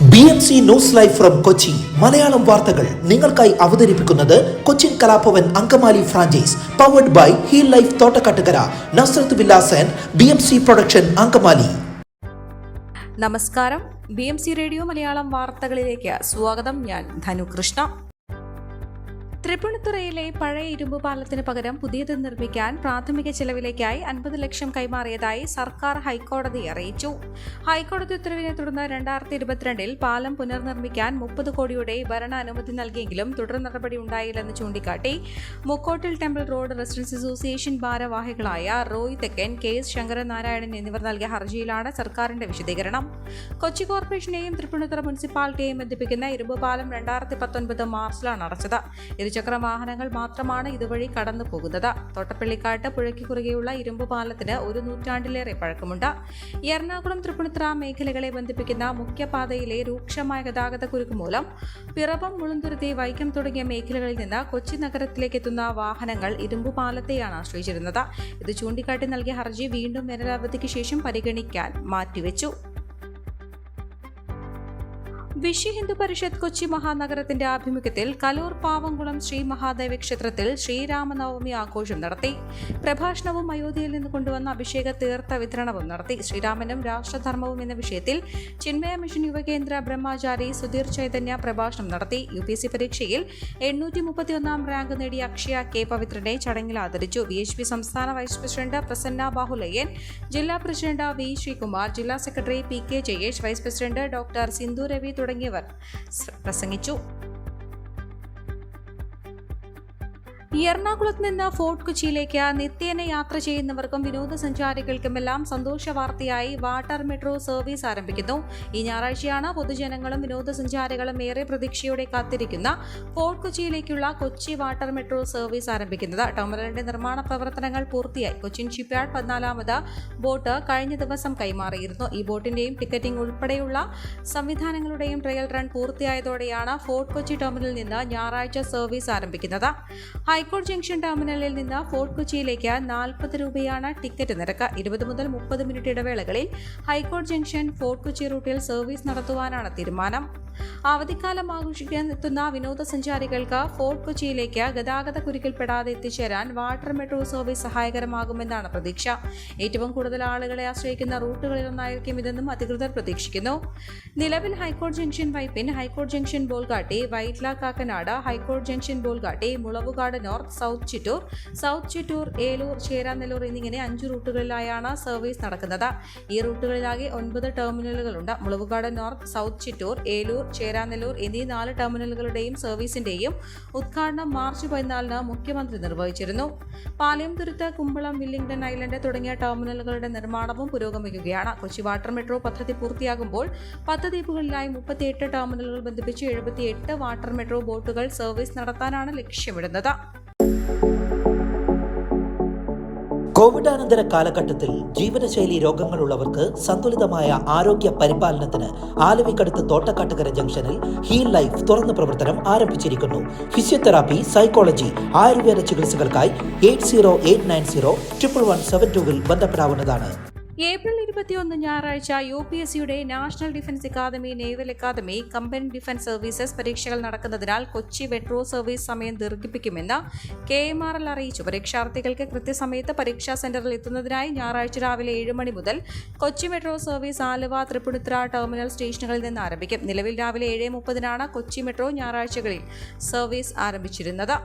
BMC news live from Kochi Malayalam വാർത്തകൾ നിങ്ങൾക്കായി അവതരിപ്പിക്കുന്നത് Cochin Kalabhavan Angamaly franchise powered by heal life Thottakattukara Nazareth villas and BMC production Angamaly. നമസ്കാരം, BMC radio Malayalam വാർത്തകളിലേക്ക് സ്വാഗതം. ഞാൻ ധനു കൃഷ്ണ. തൃപ്പൂണിത്തുറയിലെ പഴയ ഇരുമ്പ് പാലത്തിന് പകരം പുതിയത് നിർമ്മിക്കാൻ പ്രാഥമിക ചെലവിലേക്കായി 50 ലക്ഷം കൈമാറിയതായി സർക്കാർ ഹൈക്കോടതിയെ അറിയിച്ചു. ഹൈക്കോടതി ഉത്തരവിനെ തുടർന്ന് 2022 പാലം പുനർനിർമ്മിക്കാൻ 30 കോടിയുടെ ഭരണാനുമതി നൽകിയെങ്കിലും തുടർ നടപടി ഉണ്ടായില്ലെന്ന് ചൂണ്ടിക്കാട്ടി മുക്കോട്ടിൽ ടെമ്പിൾ റോഡ് റെസിഡൻസ് അസോസിയേഷൻ ഭാരവാഹികളായ റോയ് തെക്കൻ, KS ശങ്കരനാരായണൻ എന്നിവർ നൽകിയ ഹർജിയിലാണ് സർക്കാരിന്റെ വിശദീകരണം. കൊച്ചി കോർപ്പറേഷനെയും തൃപ്പൂണിത്തുറ മുനിസിപ്പാലിറ്റിയെയും ബന്ധിപ്പിക്കുന്ന ഇരുമ്പ് പാലം 2019 മാർച്ചിലാണ് അടച്ചത്. ഇരുചക്ര വാഹനങ്ങൾ മാത്രമാണ് ഇതുവഴി കടന്നു പോകുന്നത്. തോട്ടപ്പള്ളിക്കാട്ട് പുഴയ്ക്ക് കുറുകെയുള്ള ഇരുമ്പ് പാലത്തിന് 1 നൂറ്റാണ്ടിലേറെ പഴക്കമുണ്ട്. എറണാകുളം തൃപ്പൂണിത്തുറ മേഖലകളെ ബന്ധിപ്പിക്കുന്ന മുഖ്യപാതയിലെ രൂക്ഷമായ ഗതാഗതക്കുരുക്ക് മൂലം പിറവം, മുളന്തുരുത്തി, വൈക്കം തുടങ്ങിയ മേഖലകളിൽ നിന്ന് കൊച്ചി നഗരത്തിലേക്ക് എത്തുന്ന വാഹനങ്ങൾ ഇരുമ്പ് പാലത്തെയാണ് ആശ്രയിച്ചിരുന്നത്. ഇത് ചൂണ്ടിക്കാട്ടി നൽകിയ ഹർജി വീണ്ടും വേനലവധിക്ക് ശേഷം പരിഗണിക്കാൻ മാറ്റിവെച്ചു. വിശ്വ ഹിന്ദു പരിഷത്ത് കൊച്ചി മഹാനഗരത്തിന്റെ ആഭിമുഖ്യത്തിൽ കലൂർ പാവംകുളം ശ്രീ മഹാദേവ ക്ഷേത്രത്തിൽ ശ്രീരാമനവമി ആഘോഷം നടത്തി. പ്രഭാഷണവും അയോധ്യയിൽ നിന്ന് കൊണ്ടുവന്ന അഭിഷേക തീർത്ഥ വിതരണവും നടത്തി. ശ്രീരാമനും രാഷ്ട്രധർമ്മവും എന്ന വിഷയത്തിൽ ചിന്മയ മിഷൻ യുവകേന്ദ്ര ബ്രഹ്മചാരി സുധീർ ചൈതന്യ പ്രഭാഷണം നടത്തി. UPSC പരീക്ഷയിൽ 831 റാങ്ക് നേടിയ അക്ഷയ K പവിത്രനെ ചടങ്ങിൽ ആദരിച്ചു. VHP സംസ്ഥാന വൈസ് പ്രസിഡന്റ് പ്രസന്ന ബാഹുലയ്യൻ, ജില്ലാ പ്രസിഡന്റ് V ശ്രീകുമാർ, ജില്ലാ secretary PK Jayesh, vice president doctor Sindhu Ravi തുടങ്ങിയവർ പ്രസംഗിച്ചു. എറണാകുളത്ത് നിന്ന് ഫോർട്ട് കൊച്ചിയിലേക്ക് നിത്യേന യാത്ര ചെയ്യുന്നവർക്കും വിനോദസഞ്ചാരികൾക്കുമെല്ലാം സന്തോഷ വാർത്തയായി വാട്ടർ മെട്രോ സർവീസ് ആരംഭിക്കുന്നു. ഈ ഞായറാഴ്ചയാണ് പൊതുജനങ്ങളും വിനോദസഞ്ചാരികളും ഏറെ പ്രതീക്ഷയോടെ കാത്തിരിക്കുന്ന ഫോർട്ട് കൊച്ചിയിലേക്കുള്ള കൊച്ചി വാട്ടർ മെട്രോ സർവീസ് ആരംഭിക്കുന്നത്. ടെർമിനലിന്റെ നിർമ്മാണ പ്രവർത്തനങ്ങൾ പൂർത്തിയായി. കൊച്ചിൻ ഷിപ്പ്യാർഡ് 14ാമത് ബോട്ട് കഴിഞ്ഞ ദിവസം കൈമാറിയിരുന്നു. ഈ ബോട്ടിന്റെയും ടിക്കറ്റിംഗ് ഉൾപ്പെടെയുള്ള സംവിധാനങ്ങളുടെയും ട്രയൽ റൺ പൂർത്തിയായതോടെയാണ് ഫോർട്ട് കൊച്ചി ടെർമിനലിൽ നിന്ന് ഞായറാഴ്ച സർവീസ് ആരംഭിക്കുന്നത്. ഹൈക്കോടതി ജംഗ്ഷൻ ടെർമിനലിൽ നിന്ന് ഫോർട്ട് കൊച്ചിയിലേക്ക് 40 രൂപയാണ് ടിക്കറ്റ് നിരക്ക്. 20 മുതൽ 30 മിനിറ്റ് ഇടവേളകളിൽ ഹൈക്കോടതി ജംഗ്ഷൻ ഫോർട്ട് കൊച്ചി റൂട്ടിൽ സർവീസ് നടത്തുവാനാണ് തീരുമാനം. അവധിക്കാലം ആഘോഷിക്കാൻ എത്തുന്ന വിനോദസഞ്ചാരികൾക്ക് ഫോർട്ട് കൊച്ചിയിലേക്ക് ഗതാഗത കുരുക്കിൽപ്പെടാതെ എത്തിച്ചേരാൻ വാട്ടർ മെട്രോ സർവീസ് സഹായകരമാകുമെന്നാണ് പ്രതീക്ഷ. ഏറ്റവും കൂടുതൽ ആളുകളെ ആശ്രയിക്കുന്ന റൂട്ടുകളിലൊന്നായിരിക്കും ഇതെന്നും അധികൃതർ പ്രതീക്ഷിക്കുന്നു. നിലവിൽ ഹൈക്കോടതി ജംഗ്ഷൻ വൈപ്പിൻ, ഹൈക്കോടതി ജംഗ്ഷൻ ബോൾഗാട്ടി, വൈറ്റ്ല കാക്കനാട്, ഹൈക്കോടതി junction Bolgatty, Mulavukad north, south Chittoor, Eloor, Cheranallur എന്നിങ്ങനെ 5 റൂട്ടുകളിലായാണ് സർവീസ് നടക്കുന്നത്. ഈ റൂട്ടുകളിലാകെ 9 ടെർമിനലുകളുണ്ട്. മുളവുകാട് നോർത്ത്, സൗത്ത് ചിറ്റൂർ, ഏലൂർ, ചേരാനെല്ലൂർ എന്നീ 4 ടെർമിനലുകളുടെയും സർവീസിന്റെയും ഉദ്ഘാടനം മാർച്ച് 14 മുഖ്യമന്ത്രി നിർവഹിച്ചിരുന്നു. പാലയംതുരുത്ത്, കുമ്പളം, വില്ലിംഗ്ടൺ ഐലൻഡ് തുടങ്ങിയ ടെർമിനലുകളുടെ നിർമ്മാണവും പുരോഗമിക്കുകയാണ്. കൊച്ചി വാട്ടർ മെട്രോ പദ്ധതി പൂർത്തിയാകുമ്പോൾ 10 ദ്വീപുകളിലായി 38 ടെർമിനലുകൾ ബന്ധിപ്പിച്ച് 78 വാട്ടർ മെട്രോ ബോട്ടുകൾ സർവീസ് നടത്താനാണ് ലക്ഷ്യമിടുന്നത്. കോവിഡാനന്തര കാലഘട്ടത്തിൽ ജീവനശൈലി രോഗങ്ങളുള്ളവർക്ക് സന്തുലിതമായ ആരോഗ്യ പരിപാലനത്തിന് ആലുവക്കടുത്ത് തോട്ടക്കാട്ടുകര ജംഗ്ഷനിൽ ഹീൽ ലൈഫ് തുറന്ന പ്രവർത്തനം ആരംഭിച്ചിരിക്കുന്നു. ഫിസിയോതെറാപ്പി, സൈക്കോളജി, ആയുർവേദ ചികിത്സകൾക്കായി 8089011722 ബന്ധപ്പെടാവുന്നതാണ്. ഏപ്രിൽ 21 ഞായറാഴ്ച UPSCയുടെ national defence academy, naval academy, combined defence services പരീക്ഷകൾ നടക്കുന്നതിനാൽ കൊച്ചി മെട്രോ സർവീസ് സമയം ദീർഘിപ്പിക്കുമെന്ന് KMRL അറിയിച്ചു. പരീക്ഷാർത്ഥികൾക്ക് കൃത്യസമയത്ത് പരീക്ഷാ സെന്ററിൽ എത്തുന്നതിനായി ഞായറാഴ്ച രാവിലെ 7 മണി മുതൽ Kochi metro service Aluva, Tripunithura terminal സ്റ്റേഷനുകളിൽ നിന്ന് ആരംഭിക്കും. നിലവിൽ രാവിലെ 7:30 കൊച്ചി മെട്രോ ഞായറാഴ്ചകളിൽ സർവീസ് ആരംഭിച്ചിരുന്നത്.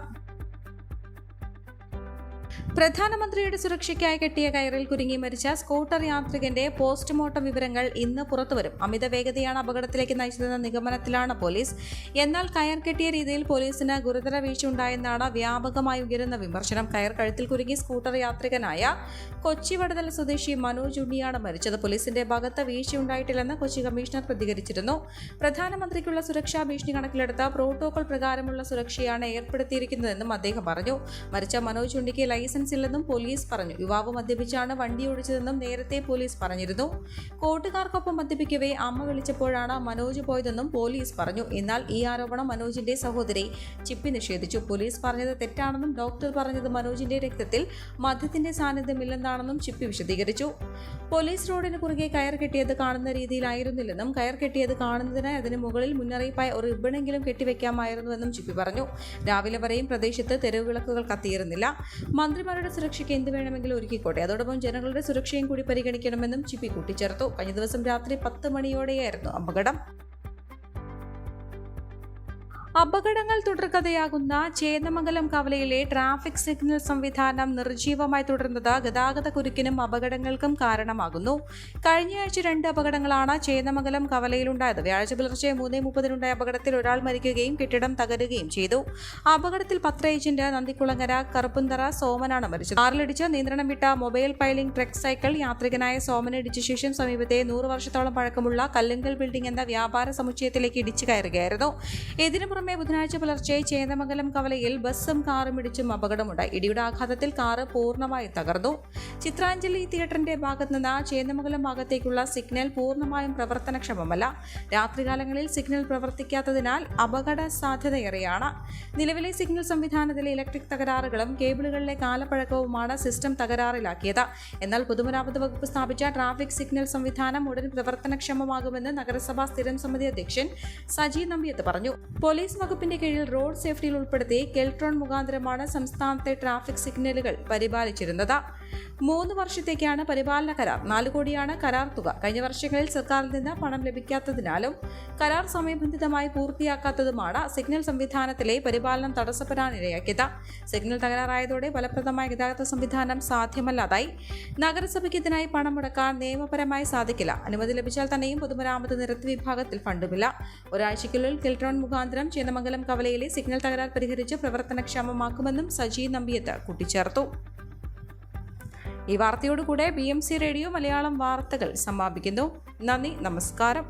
പ്രധാനമന്ത്രിയുടെ സുരക്ഷയ്ക്കായി കെട്ടിയ കയറിൽ കുരുങ്ങി മരിച്ച സ്കൂട്ടർ യാത്രികന്റെ പോസ്റ്റ്മോർട്ടം വിവരങ്ങൾ ഇന്ന് പുറത്തുവരും. അമിത വേഗതയാണ് അപകടത്തിലേക്ക് നയിച്ചതെന്ന നിഗമനത്തിലാണ് പോലീസ്. എന്നാൽ കയർ കെട്ടിയ രീതിയിൽ പോലീസിന് ഗുരുതര വീഴ്ചയുണ്ടായെന്നാണ് വ്യാപകമായി ഉയരുന്ന വിമർശനം. കയർ കഴുത്തിൽ കുരുങ്ങി സ്കൂട്ടർ യാത്രികനായ കൊച്ചി വടതല സ്വദേശി മനോജ് ഉണ്ണിയാണ് മരിച്ചത്. പോലീസിന്റെ ഭാഗത്ത് വീഴ്ചയുണ്ടായിട്ടില്ലെന്ന് കൊച്ചി കമ്മീഷണർ പ്രതികരിച്ചിരുന്നു. പ്രധാനമന്ത്രിക്കുള്ള സുരക്ഷാ ഭീഷണി കണക്കിലെടുത്ത പ്രോട്ടോകോൾ പ്രകാരമുള്ള സുരക്ഷയാണ് ഏർപ്പെടുത്തിയിരിക്കുന്നതെന്നും അദ്ദേഹം പറഞ്ഞു. മരിച്ച മനോജ് ഉണ്ണിക്ക് ലൈസൻസ് ലൈസൻസ് ഇല്ലെന്നും പോലീസ് പറഞ്ഞു. യുവാവ് മദ്യപിച്ചാണ് വണ്ടി ഓടിച്ചതെന്നും നേരത്തെ പോലീസ് പറഞ്ഞിരുന്നു. കൂട്ടുകാർക്കൊപ്പം മദ്യപിക്കവേ അമ്മ വിളിച്ചപ്പോഴാണ് മനോജ് പോയതെന്നും പോലീസ് പറഞ്ഞു. എന്നാൽ ഈ ആരോപണം മനോജിന്റെ സഹോദരി ചിപ്പി നിഷേധിച്ചു. പോലീസ് പറഞ്ഞത് തെറ്റാണെന്നും ഡോക്ടർ പറഞ്ഞത് മനോജിന്റെ രക്തത്തിൽ മദ്യത്തിന്റെ സാന്നിധ്യമില്ലെന്നാണെന്നും ചിപ്പി വിശദീകരിച്ചു. പോലീസ് റോഡിന് കുറുകെ കയർ കെട്ടിയത് കാണുന്ന രീതിയിലായിരുന്നില്ലെന്നും കയർ കെട്ടിയത് കാണുന്നതിനായി അതിന് മുകളിൽ മുന്നറിയിപ്പായി ഒരു റിബണെങ്കിലും കെട്ടിവെക്കാമായിരുന്നുവെന്നും ചിപ്പി പറഞ്ഞു. രാവിലെ വരെയും പ്രദേശത്ത് തെരുവുവിളക്കുകൾ കത്തിയിരുന്നില്ല. മന്ത്രിമാരുടെ സുരക്ഷയ്ക്ക് എന്ത് വേണമെങ്കിലും ഒരുക്കിക്കോട്ടെ, അതോടൊപ്പം ജനങ്ങളുടെ സുരക്ഷയും കൂടി പരിഗണിക്കണമെന്നും ചിപ്പി കൂട്ടിച്ചേർത്തു. കഴിഞ്ഞ ദിവസം രാത്രി 10 മണിയോടെയായിരുന്നു അപകടം. അപകടങ്ങൾ തുടർക്കഥയാകുന്ന ചേന്ദമംഗലം കവലയിലെ ട്രാഫിക് സിഗ്നൽ സംവിധാനം നിർജ്ജീവമായി തുടരുന്നത് ഗതാഗത കുരുക്കിനും അപകടങ്ങൾക്കും കാരണമാകുന്നു. കഴിഞ്ഞയാഴ്ച 2 അപകടങ്ങളാണ് ചേന്ദമംഗലം കവലയിലുണ്ടായത്. വ്യാഴാഴ്ച പുലർച്ചെ 3:30 അപകടത്തിൽ ഒരാൾ മരിക്കുകയും കെട്ടിടം തകരുകയും ചെയ്തു. അപകടത്തിൽ പത്ര ഏജന്റ് നന്ദിക്കുളങ്ങര കറുപ്പുന്തറ സോമനാണ് മരിച്ചത്. കാറിലിടിച്ച് നിയന്ത്രണം വിട്ട മൊബൈൽ പൈലിംഗ് ട്രക്ക് സൈക്കിൾ യാത്രികനായ സോമനെ ഇടിച്ച ശേഷം സമീപത്തെ 100 വർഷത്തോളം പഴക്കമുള്ള കല്ലുങ്കൽ ബിൽഡിംഗ് എന്ന വ്യാപാര സമുച്ചയത്തിലേക്ക് ഇടിച്ചു കയറുകയായിരുന്നു. ഇതിനു പുറമെ ബുധനാഴ്ച പുലർച്ചെ ചേന്ദമംഗലം കവലയിൽ ബസ്സും കാറും ഇടിച്ചും അപകടമുണ്ടായി. ഇടിയുടെ ആഘാതത്തിൽ കാറ് പൂർണ്ണമായും തകർന്നു. ചിത്രാഞ്ജലി തിയേറ്ററിന്റെ ഭാഗത്ത് നിന്ന് ചേന്ദമംഗലം ഭാഗത്തേക്കുള്ള സിഗ്നൽ പൂർണ്ണമായും പ്രവർത്തനക്ഷമമല്ല. രാത്രികാലങ്ങളിൽ സിഗ്നൽ പ്രവർത്തിക്കാത്തതിനാൽ അപകട സാധ്യതയേറെയാണ്. നിലവിലെ സിഗ്നൽ സംവിധാനത്തിലെ ഇലക്ട്രിക് തകരാറുകളും കേബിളുകളിലെ കാലപ്പഴക്കവുമാണ് സിസ്റ്റം തകരാറിലാക്കിയത്. എന്നാൽ പൊതുമരാമത്ത് വകുപ്പ് സ്ഥാപിച്ച ട്രാഫിക് സിഗ്നൽ സംവിധാനം ഉടൻ പ്രവർത്തനക്ഷമമാകുമെന്ന് നഗരസഭാ സ്ഥിരം സമിതി അധ്യക്ഷൻ സജി നമ്പ്യത്ത് പറഞ്ഞു. പോലീസ് വകുപ്പിന്റെ കീഴിൽ റോഡ് സേഫ്റ്റിയിൽ ഉൾപ്പെടുത്തി കെൽട്രോൺ മുഖാന്തരമാണ് സംസ്ഥാനത്തെ ട്രാഫിക് സിഗ്നലുകൾ പരിപാലിച്ചിരുന്നത്. 3 വർഷത്തേക്കാണ് പരിപാലന കരാർ. 4 കോടിയാണ് കരാർ തുക. കഴിഞ്ഞ വർഷങ്ങളിൽ സർക്കാരിൽ നിന്ന് പണം ലഭിക്കാത്തതിനാലും കരാർ സമയബന്ധിതമായി പൂർത്തിയാക്കാത്തതുമാണ് സിഗ്നൽ സംവിധാനത്തിലെ പരിപാലനം തടസ്സപ്പെടാനിടയാക്കിയത്. സിഗ്നൽ തകരാറായതോടെ ഫലപ്രദമായ ഗതാഗത സംവിധാനം സാധ്യമല്ലാതായി. നഗരസഭയ്ക്ക് ഇതിനായി പണം മുടക്കാൻ നിയമപരമായി സാധിക്കില്ല. അനുമതി ലഭിച്ചാൽ തന്നെയും പൊതുമരാമത്ത് നിരത്ത് വിഭാഗത്തിൽ ഫണ്ടുമില്ല. ഒരാഴ്ചയ്ക്കുള്ളിൽ കെൽട്രോൺ മുഖാന്തരം ചേന്ദമംഗലം കവലയിലെ സിഗ്നൽ തകരാർ പരിഹരിച്ച് പ്രവർത്തനക്ഷമമാക്കുമെന്നും സജി നമ്പ്യത്ത് കൂട്ടിച്ചേർത്തു. ഈ വാർത്തയോടുകൂടെ BMC റേഡിയോ മലയാളം വാർത്തകൾ സമാപിക്കുന്നു. നന്ദി, നമസ്കാരം.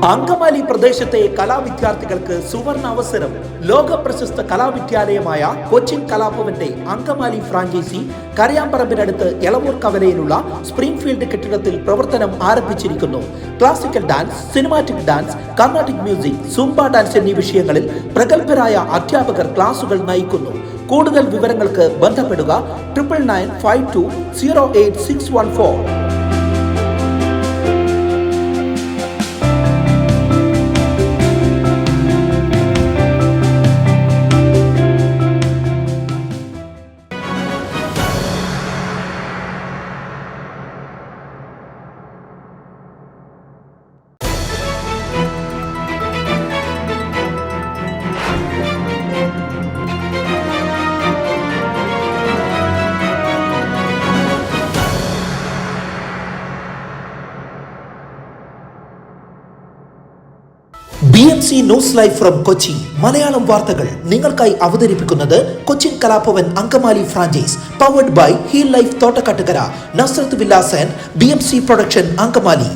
അങ്കമാലി പ്രദേശത്തെ കലാവിദ്യാർത്ഥികൾക്ക് സുവർണ അവസരം. ലോക പ്രശസ്ത കലാവിദ്യാലയമായ കൊച്ചിൻ കലാഭവന്റെ അങ്കമാലി ഫ്രാഞ്ചൈസി കരയാമ്പറമ്പിനടുത്ത് എളവൂർ കവലയിലുള്ള സ്പ്രിംഗ്ഫീൽഡ് കെട്ടിടത്തിൽ പ്രവർത്തനം ആരംഭിച്ചിരിക്കുന്നു. Classical dance, cinematic dance, Carnatic music, Zumba dance എന്നീ വിഷയങ്ങളിൽ പ്രഗത്ഭരായ അധ്യാപകർ ക്ലാസുകൾ നയിക്കുന്നു. കൂടുതൽ വിവരങ്ങൾക്ക് ബന്ധപ്പെടുക 9995208614. BMC news live from Kochi. Malayalam വാർത്തകൾ നിങ്ങൾക്കായി അവതരിപ്പിക്കുന്നത് Cochin Kalabhavan Angamaly franchise, powered by heal life Thottakattukara, Nazareth villas and BMC production Angamaly.